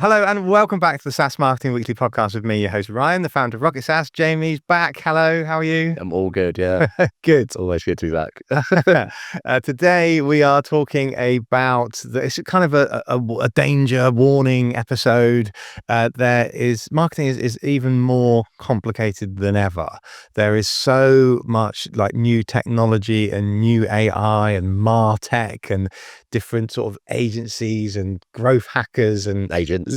Hello and welcome back to the SaaS Marketing Weekly podcast with me, your host Ryan, the founder of Rocket SaaS. Jamie's back. Hello, how are you? I'm all good, yeah. Good. It's always good to be back. Today we are talking about it's kind of a danger warning episode. Marketing is even more complicated than ever. There is so much like new technology and new AI and martech and different sort of agencies and growth hackers and Agents.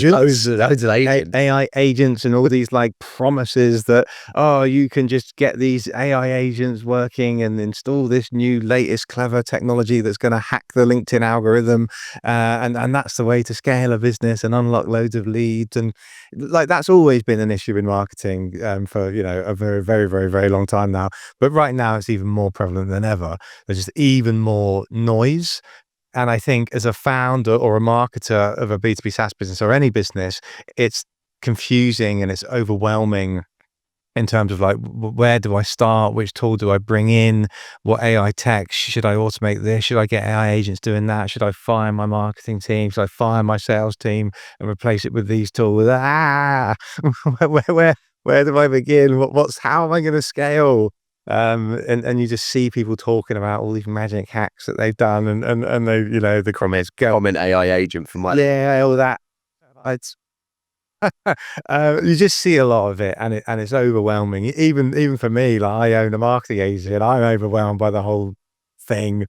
loads of agents. AI agents and all these like promises that, oh, you can just get these AI agents working and install this new latest clever technology that's going to hack the LinkedIn algorithm. And that's the way to scale a business and unlock loads of leads. And like, that's always been an issue in marketing for, a very, very, very, very long time now. But right now it's even more prevalent than ever. There's just even more noise. And I think as a founder or a marketer of a B2B SaaS business or any business, it's confusing and it's overwhelming in terms of like, where do I start? Which tool do I bring in? What AI tech? Should I automate this? Should I get AI agents doing that? Should I fire my marketing team? Should I fire my sales team and replace it with these tools? Where do I begin? How am I going to scale? And you just see people talking about all these magic hacks that they've done and they, the comments go, I'm an AI agent for my... yeah, all that. It's you just see a lot of it and it's overwhelming. Even for me, like I own a marketing agency and I'm overwhelmed by the whole thing.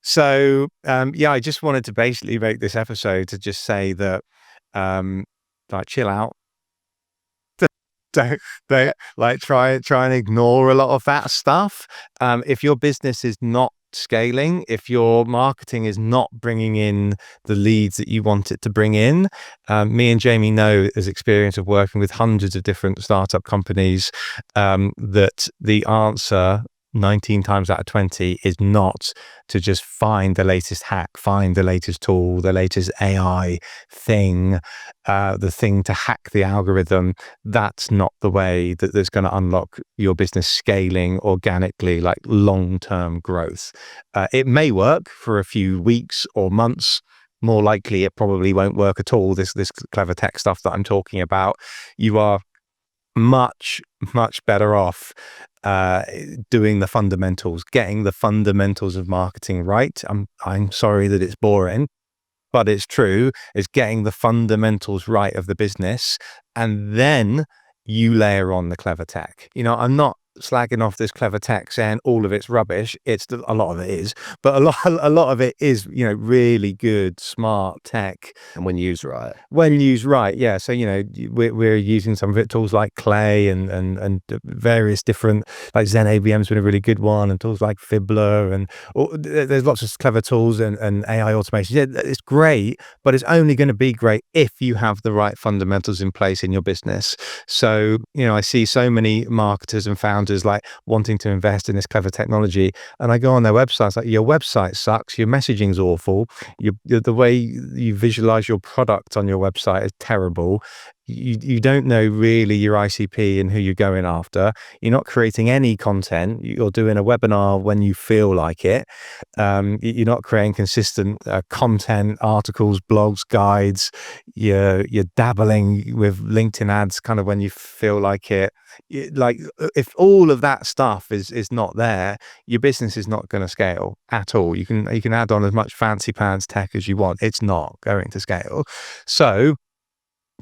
So I just wanted to basically make this episode to just say that like chill out. Don't like try and ignore a lot of that stuff. If your business is not scaling, if your marketing is not bringing in the leads that you want it to bring in, me and Jamie know as experience of working with hundreds of different startup companies that the answer 19 times out of 20 is not to just find the latest hack, find the latest tool, the latest AI thing, the thing to hack the algorithm. That's not the way that's going to unlock your business scaling organically, like long-term growth. It may work for a few weeks or months. More likely, it probably won't work at all. This clever tech stuff that I'm talking about, you are much better off doing the fundamentals, getting the fundamentals of marketing right. I'm sorry that it's boring, but it's true. It's getting the fundamentals right of the business, and then you layer on the clever tech. I'm not slagging off this clever tech saying all of it's rubbish. A lot of it is, but a lot of it is, really good, smart tech. And when used right. Yeah. So, we're using some of it, tools like Clay and various different, like Zen ABM's been a really good one, and tools like Fibbler, and there's lots of clever tools and AI automation. Yeah, it's great, but it's only going to be great if you have the right fundamentals in place in your business. So, I see so many marketers and founders like wanting to invest in this clever technology, and I go on their websites, like, your website sucks, your messaging's awful, the way you visualize your product on your website is terrible. You don't know really your ICP and who you're going after. You're not creating any content. You're doing a webinar when you feel like it. You're not creating consistent content, articles, blogs, guides. You're dabbling with LinkedIn ads kind of when you feel like it. Like, if all of that stuff is not there, your business is not going to scale at all. You can add on as much fancy pants tech as you want. It's not going to scale. So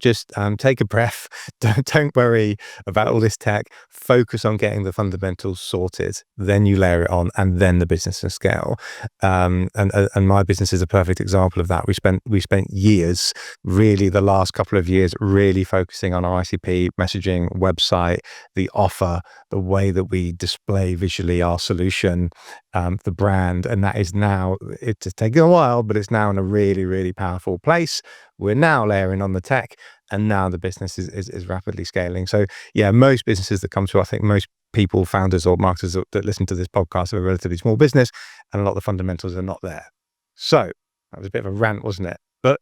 just take a breath. Don't worry about all this tech. Focus on getting the fundamentals sorted. Then you layer it on, and then the business can scale. And my business is a perfect example of that. We spent years, really the last couple of years, really focusing on our ICP, messaging, website, the offer, the way that we display visually our solution, the brand, and that is now, it's taken a while, but it's now in a really, really powerful place. We're now layering on the tech, and now the business is rapidly scaling. So yeah, most businesses that come to, I think most people, founders or marketers that listen to this podcast, are a relatively small business, and a lot of the fundamentals are not there. So that was a bit of a rant, wasn't it? But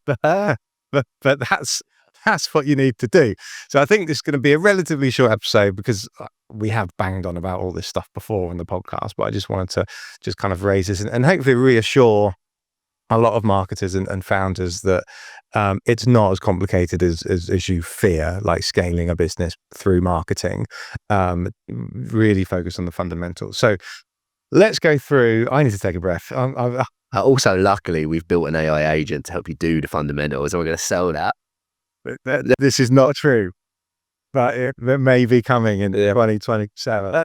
that's what you need to do. So I think this is going to be a relatively short episode because we have banged on about all this stuff before on the podcast, but I just wanted to just kind of raise this and hopefully reassure a lot of marketers and founders that it's not as complicated as you fear, like scaling a business through marketing. Really focus on the fundamentals. So let's go through. I need to take a breath. Also, luckily, we've built an AI agent to help you do the fundamentals, and we're going to sell that. This is not true, but it may be coming in 2027.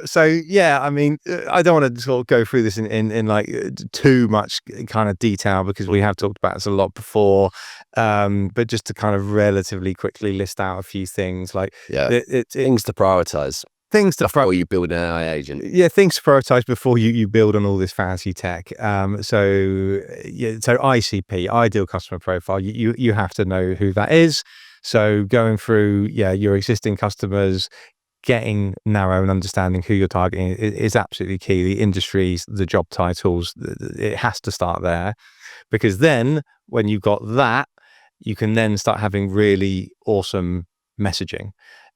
So yeah, I mean, I don't want to sort of go through this in like too much kind of detail because we have talked about this a lot before. But just to kind of relatively quickly list out a few things, like things to prioritize. Things to before you build an AI agent. Yeah, things to prioritize before you build on all this fancy tech. So ICP, ideal customer profile. You have to know who that is. So going through your existing customers, getting narrow and understanding who you're targeting is absolutely key. The industries, the job titles, it has to start there, because then when you've got that, you can then start having really awesome messaging.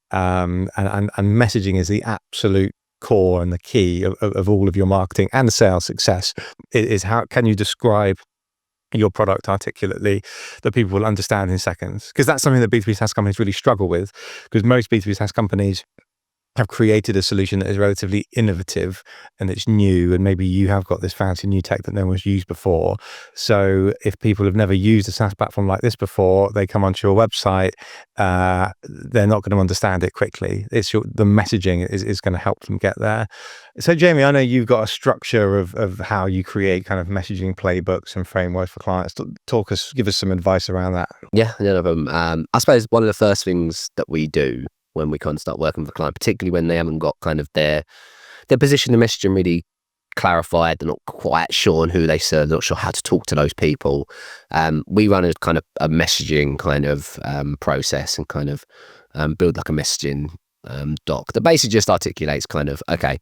And messaging is the absolute core and the key of all of your marketing and sales success. Is how can you describe your product articulately that people will understand in seconds? Because that's something that B2B SaaS companies really struggle with, because most B2B SaaS companies have created a solution that is relatively innovative and it's new, and maybe you have got this fancy new tech that no one's used before. So if people have never used a SaaS platform like this before, they come onto your website, they're not going to understand it quickly. The messaging is going to help them get there. So Jamie, I know you've got a structure of how you create kind of messaging playbooks and frameworks for clients. Give us some advice around that. Yeah, none of them. I suppose one of the first things that we do when we kind of start working with a client, particularly when they haven't got kind of their position and messaging really clarified, they're not quite sure on who they serve, not sure how to talk to those people. We run a kind of a messaging kind of process and kind of build like a messaging doc that basically just articulates kind of, okay,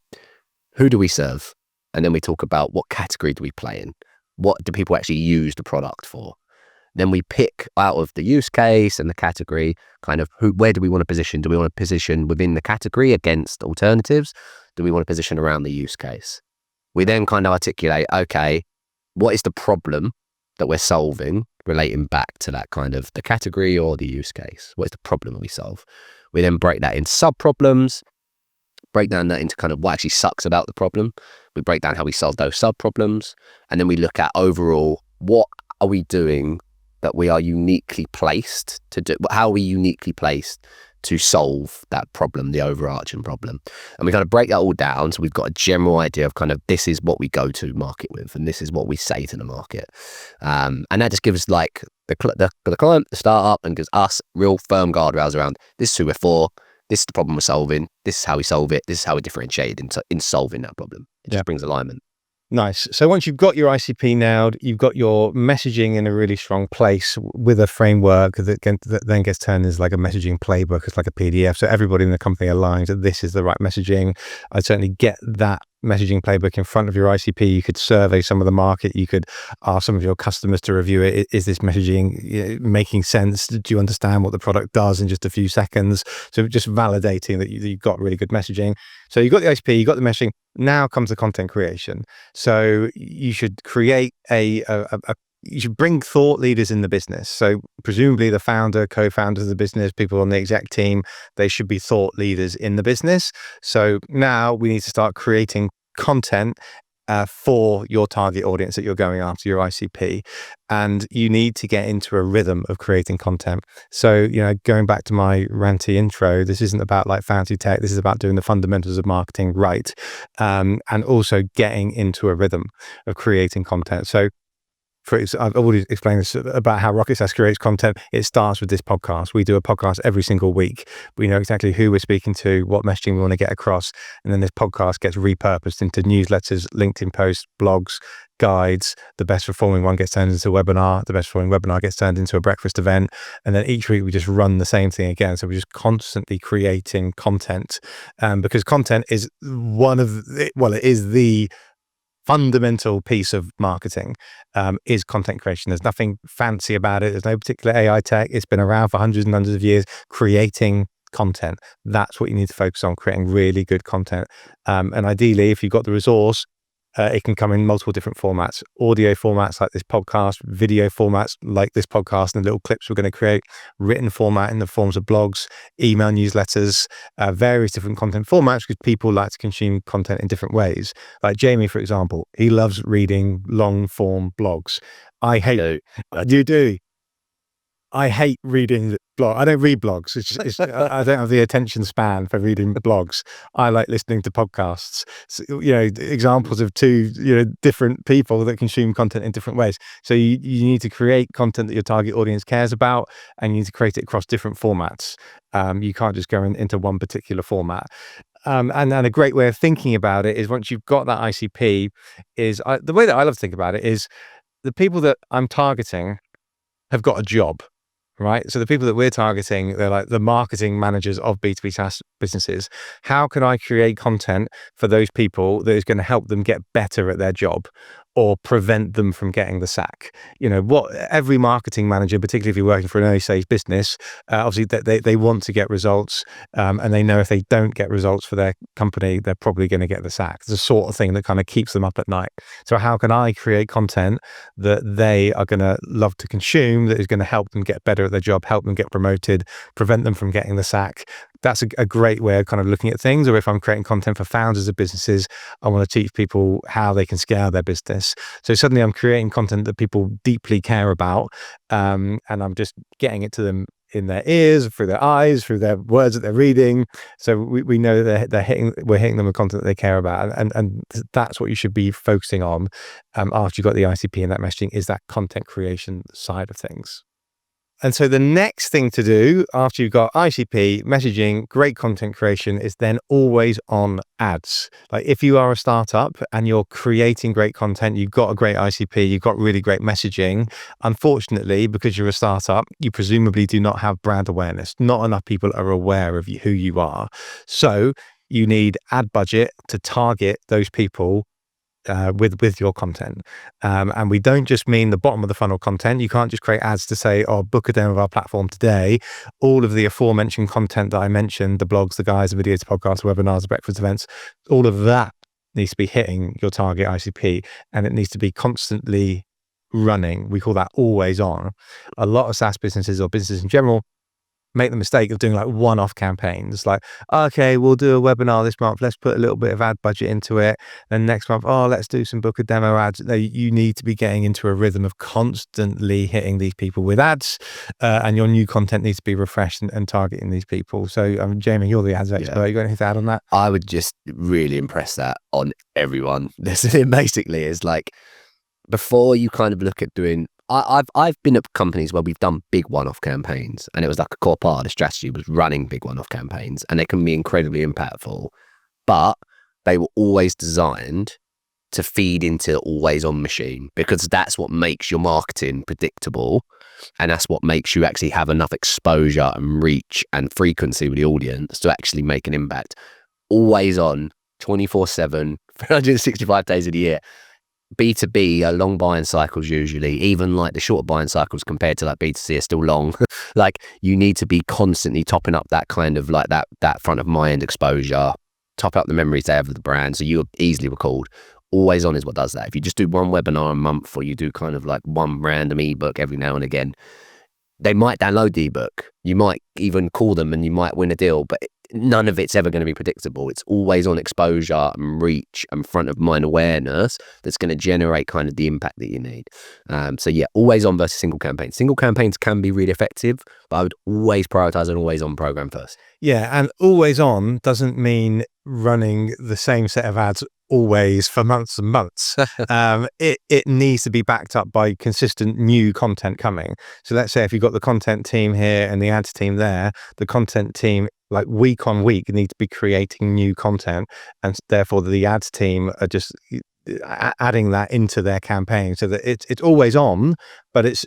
who do we serve? And then we talk about what category do we play in? What do people actually use the product for? Then we pick out of the use case and the category kind of where do we want to position? Do we want to position within the category against alternatives? Do we want to position around the use case? We then kind of articulate, okay, what is the problem that we're solving relating back to that kind of the category or the use case? What is the problem that we solve? We then break that into sub-problems, break down that into kind of what actually sucks about the problem. We break down how we solve those sub-problems. And then we look at overall, what are we doing that we are uniquely placed to do? How are we uniquely placed to solve that problem, the overarching problem? And we kind of break that all down, so we've got a general idea of kind of this is what we go to market with, and this is what we say to the market. And that just gives like the client, the startup, and gives us real firm guardrails around this is who we're for, this is the problem we're solving, this is how we solve it, this is how we're differentiated in solving that problem. It just brings alignment. Nice. So once you've got your ICP nailed, you've got your messaging in a really strong place with a framework that then gets turned as like a messaging playbook. It's like a PDF. So everybody in the company aligns that this is the right messaging. I'd certainly get that messaging playbook in front of your ICP. You could survey some of the market. You could ask some of your customers to review it. Is this messaging making sense? Do you understand what the product does in just a few seconds? So just validating that you've got really good messaging. So you've got the ICP, you've got the messaging. Now comes the content creation. So you should create you should bring thought leaders in the business. So presumably the founder, co-founders of the business, people on the exec team, they should be thought leaders in the business. So now we need to start creating content for your target audience that you're going after, your ICP. And you need to get into a rhythm of creating content. So, going back to my ranty intro, this isn't about like fancy tech. This is about doing the fundamentals of marketing right. And also getting into a rhythm of creating content. So I've already explained this about how Rocket SaaS creates content. It starts with this podcast. We do a podcast every single week. We know exactly who we're speaking to, what messaging we want to get across. And then this podcast gets repurposed into newsletters, LinkedIn posts, blogs, guides. The best performing one gets turned into a webinar. The best performing webinar gets turned into a breakfast event. And then each week we just run the same thing again. So we're just constantly creating content because content is it is the fundamental piece of marketing is content creation. There's nothing fancy about it. There's no particular AI tech. It's been around for hundreds and hundreds of years. Creating content. That's what you need to focus on, creating really good content. And ideally, if you've got the resource, It can come in multiple different formats: audio formats like this podcast, video formats like this podcast and the little clips we're going to create, written format in the forms of blogs, email newsletters, various different content formats, because people like to consume content in different ways. Like Jamie, for example, he loves reading long form blogs. I hate. You do. I hate reading blog. I don't read blogs. I don't have the attention span for reading blogs. I like listening to podcasts. So, examples of two, different people that consume content in different ways. So you need to create content that your target audience cares about, and you need to create it across different formats. You can't just go into one particular format. And a great way of thinking about it is, once you've got that ICP, the way that I love to think about it is, the people that I'm targeting have got a job. Right. So the people that we're targeting, they're like the marketing managers of B2B SaaS businesses. How can I create content for those people that is going to help them get better at their job, or prevent them from getting the sack? What every marketing manager, particularly if you're working for an early stage business, obviously they want to get results, and they know if they don't get results for their company, they're probably going to get the sack. It's the sort of thing that kind of keeps them up at night. So how can I create content that they are going to love to consume, that is going to help them get better at their job, help them get promoted, prevent them from getting the sack? That's a great way of kind of looking at things. Or if I'm creating content for founders of businesses, I want to teach people how they can scale their business. So suddenly I'm creating content that people deeply care about, and I'm just getting it to them in their ears, through their eyes, through their words that they're reading. So we know that we're hitting them with content that they care about, and that's what you should be focusing on after you've got the ICP and that messaging, is that content creation side of things. And so the next thing to do after you've got ICP, messaging, great content creation, is then always on ads. Like if you are a startup and you're creating great content, you've got a great ICP, you've got really great messaging. Unfortunately, because you're a startup, you presumably do not have brand awareness. Not enough people are aware of who you are. So you need ad budget to target those people with your content. And we don't just mean the bottom of the funnel content. You can't just create ads to say, book a demo of our platform today. All of the aforementioned content that I mentioned, the blogs, the guides, the videos, podcasts, webinars, the breakfast events, all of that needs to be hitting your target ICP, and it needs to be constantly running. We call that always on. A lot of SaaS businesses, or businesses in general, make the mistake of doing like one-off campaigns. Like, okay, we'll do a webinar this month, let's put a little bit of ad budget into it. Then next month, let's do some book a demo ads. You need to be getting into a rhythm of constantly hitting these people with ads, and your new content needs to be refreshed and targeting these people. So Jamie, you're the ads expert. You got anything to add on that? I would just really impress that on everyone. Basically, is like, before you kind of look at doing, I've been at companies where we've done big one-off campaigns, and it was like a core part of the strategy was running big one-off campaigns, and they can be incredibly impactful, but they were always designed to feed into the always-on machine, because that's what makes your marketing predictable, and that's what makes you actually have enough exposure and reach and frequency with the audience to actually make an impact. Always on, 24/7, 365 days of the year. B2B are long buying cycles usually, even like the short buying cycles compared to like B2C are still long. Like you need to be constantly topping up that kind of like that front of mind exposure, top up the memories they have of the brand, so you're easily recalled. Always on is what does that. If you just do one webinar a month, or you do kind of like one random ebook every now and again, they might download the ebook. You might even call them and you might win a deal, but none of it's ever going to be predictable. It's always on exposure and reach and front of mind awareness that's going to generate kind of the impact that you need. So yeah, always on versus single campaigns. Single campaigns can be really effective, but I would always prioritize an always on program first. Yeah, and always on doesn't mean running the same set of ads always for months and months. It needs to be backed up by consistent new content coming. So let's say if you've got the content team here and the ads team there, the content team like week on week need to be creating new content, and therefore the ads team are just adding that into their campaign so that it's always on, but it's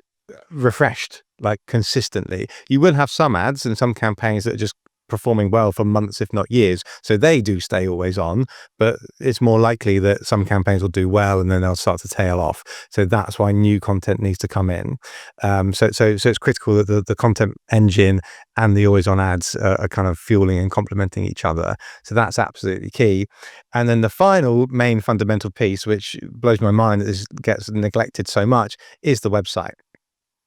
refreshed like consistently. You will have some ads and some campaigns that are just performing well for months, if not years. So they do stay always on, but it's more likely that some campaigns will do well and then they'll start to tail off. So that's why new content needs to come in. So it's critical that the content engine and the always on ads are kind of fueling and complementing each other. So that's absolutely key. And then the final main fundamental piece, which blows my mind that this gets neglected so much, is the website.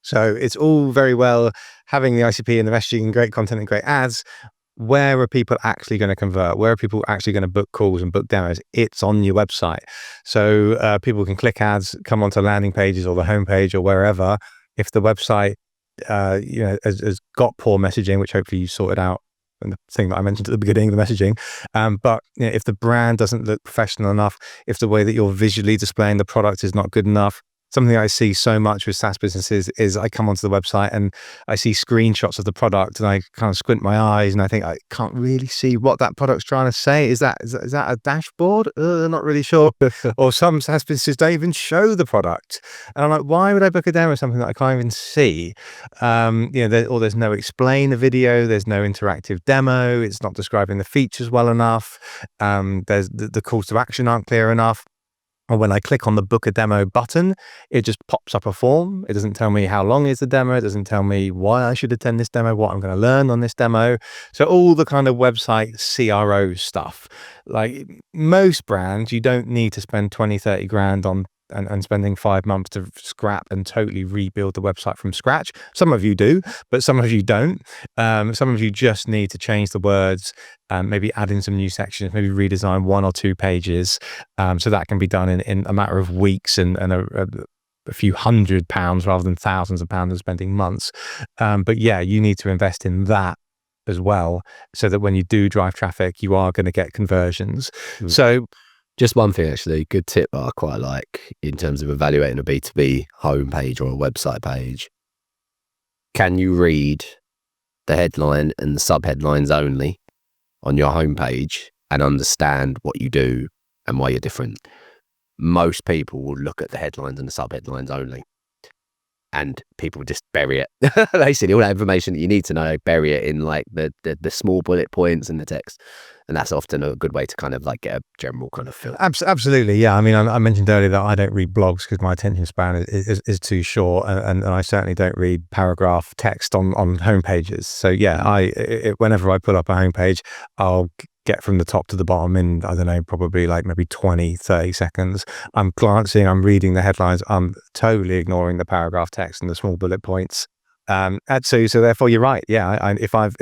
So it's all very well having the ICP and the messaging and great content and great ads. Where are people actually going to convert? Where are people actually going to book calls and book demos? It's on your website. So people can click ads, come onto landing pages or the homepage or wherever. If the website has got poor messaging, which hopefully you sorted out, and the thing that I mentioned at the beginning, the messaging. But if the brand doesn't look professional enough, if the way that you're visually displaying the product is not good enough, something I see so much with SaaS businesses is I come onto the website and I see screenshots of the product and I kind of squint my eyes and I think I can't really see what that product's trying to say. Is that a dashboard? Not really sure. Or some SaaS businesses don't even show the product. And I'm like, why would I book a demo of something that I can't even see? There's no explain video, there's no interactive demo, it's not describing the features well enough. There's the calls to action aren't clear enough. Or when I click on the book a demo button, it just pops up a form. It doesn't tell me how long is the demo. It doesn't tell me why I should attend this demo, what I'm going to learn on this demo. So all the kind of website CRO stuff. Like most brands, you don't need to spend 20, 30 grand on and spending 5 months to scrap and totally rebuild the website from scratch. Some of you do, but some of you don't. Some of you just need to change the words, maybe add in some new sections, maybe redesign 1 or 2 pages. So that can be done in a matter of weeks and a few £100 rather than thousands of pounds and spending months. But yeah, you need to invest in that as well, so that when you do drive traffic, you are going to get conversions. So just one thing, actually, good tip that I quite like in terms of evaluating a B2B homepage or a website page. Can you read the headline and the subheadlines only on your homepage and understand what you do and why you're different? Most people will look at the headlines and the subheadlines only, and people just bury it. Basically, all that information that you need to know, bury it in like the small bullet points in the text. And that's often a good way to kind of like get a general kind of feel. Absolutely, yeah. I mean, I mentioned earlier that I don't read blogs because my attention span is too short, and I certainly don't read paragraph text on homepages. So yeah, whenever I pull up a homepage, I'll get from the top to the bottom in, I don't know, probably like maybe 20, 30 seconds. I'm glancing, I'm reading the headlines, I'm totally ignoring the paragraph text and the small bullet points. So therefore you're right. Yeah. If I've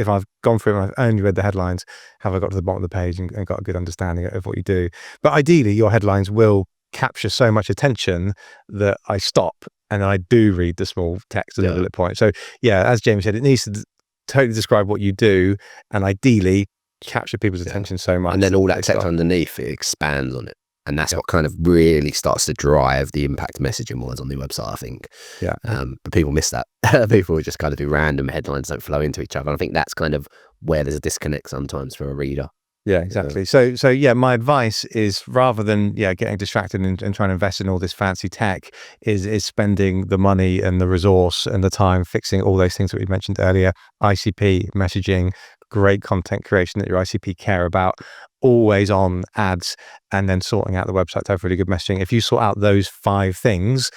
gone through and I've only read the headlines, have I got to the bottom of the page and got a good understanding of what you do? But ideally your headlines will capture so much attention that I stop and I do read the small text and the bullet point. So yeah, as James said, it needs to totally describe what you do and ideally capture people's attention so much. And then all that text underneath, it expands on it. And that's what kind of really starts to drive the impact messaging wise on the website, I think. Yeah. But people miss that. People just kind of do random headlines, don't flow into each other. And I think that's kind of where there's a disconnect sometimes for a reader. Yeah, exactly. So yeah, my advice is rather than getting distracted and trying to invest in all this fancy tech, is spending the money and the resource and the time fixing all those things that we mentioned earlier: ICP, messaging, great content creation that your ICP care about, always on ads, and then sorting out the website to have really good messaging. If you sort out those 5 things,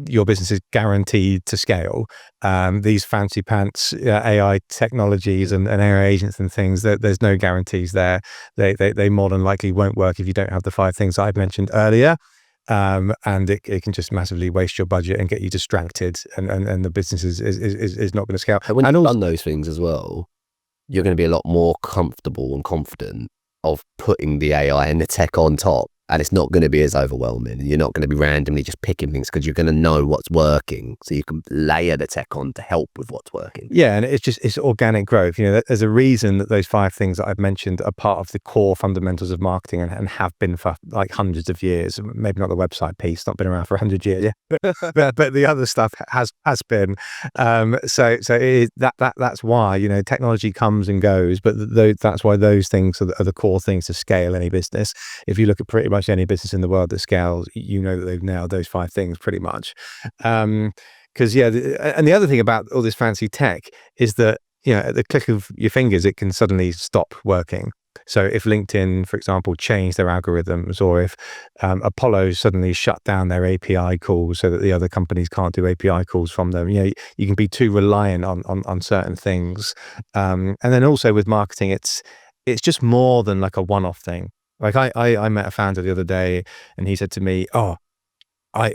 your business is guaranteed to scale. These fancy pants AI technologies and AI agents and things, there's no guarantees there. They more than likely won't work if you don't have the 5 things that I've mentioned earlier. And it can just massively waste your budget and get you distracted, and the business is not going to scale. And when you've done those things as well, you're going to be a lot more comfortable and confident of putting the AI and the tech on top, and it's not going to be as overwhelming, and you're not going to be randomly just picking things because you're going to know what's working, so you can layer the tech on to help with what's working. Yeah, and it's organic growth. There's a reason that those 5 things that I've mentioned are part of the core fundamentals of marketing and have been for like hundreds of years. Maybe not the website piece, not been around for 100 years, but the other stuff has been. So that's why technology comes and goes, but that's why those things are the core things to scale any business. If you look at pretty much any business in the world that scales, that they've nailed those 5 things pretty much. Because and the other thing about all this fancy tech is that at the click of your fingers, it can suddenly stop working. So if LinkedIn, for example, changed their algorithms, or if Apollo suddenly shut down their API calls so that the other companies can't do API calls from them, you can be too reliant on certain things. And then also with marketing, it's just more than like a one-off thing. Like I met a founder the other day, and he said to me, "Oh, I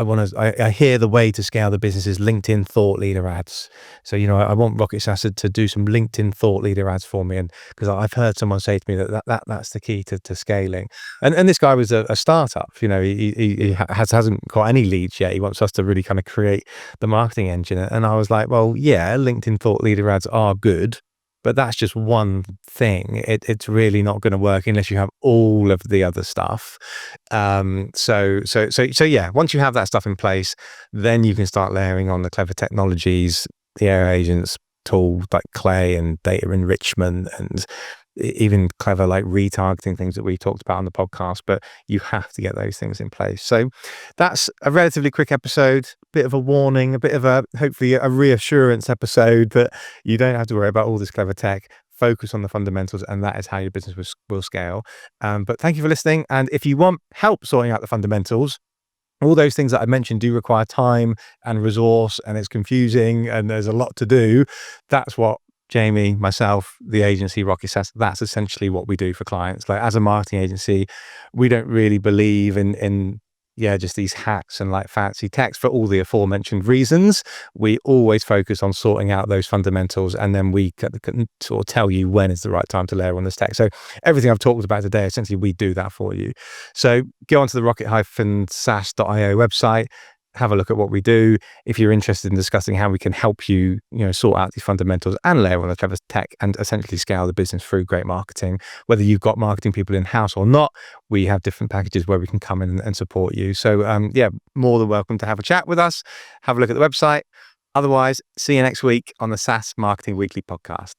want to. I hear the way to scale the business is LinkedIn thought leader ads. So I want Rocket SaaS to do some LinkedIn thought leader ads for me, and because I've heard someone say to me that's the key to scaling. And this guy was a startup. He hasn't got any leads yet. He wants us to really kind of create the marketing engine. And I was like, well, yeah, LinkedIn thought leader ads are good, but that's just one thing. It's really not going to work unless you have all of the other stuff. So yeah, once you have that stuff in place, then you can start layering on the clever technologies, the AI agents tools like Clay and data enrichment, and even clever like retargeting things that we talked about on the podcast. But you have to get those things in place. So that's a relatively quick episode, bit of a warning, a bit of hopefully a reassurance episode that you don't have to worry about all this clever tech. Focus on the fundamentals, and that is how your business will scale. But thank you for listening. And if you want help sorting out the fundamentals, all those things that I mentioned do require time and resource, and it's confusing and there's a lot to do. That's what Jamie, myself, the agency Rocket SaaS, that's essentially what we do for clients. Like, as a marketing agency, we don't really believe in just these hacks and like fancy text for all the aforementioned reasons. We always focus on sorting out those fundamentals, and then we can sort of tell you when is the right time to layer on this tech. So everything I've talked about today, essentially we do that for you. So go onto the rocket-sas.io website, have a look at what we do. If you're interested in discussing how we can help you, sort out these fundamentals and layer on the clever tech and essentially scale the business through great marketing, whether you've got marketing people in-house or not, we have different packages where we can come in and support you. So more than welcome to have a chat with us. Have a look at the website. Otherwise, see you next week on the SaaS Marketing Weekly podcast.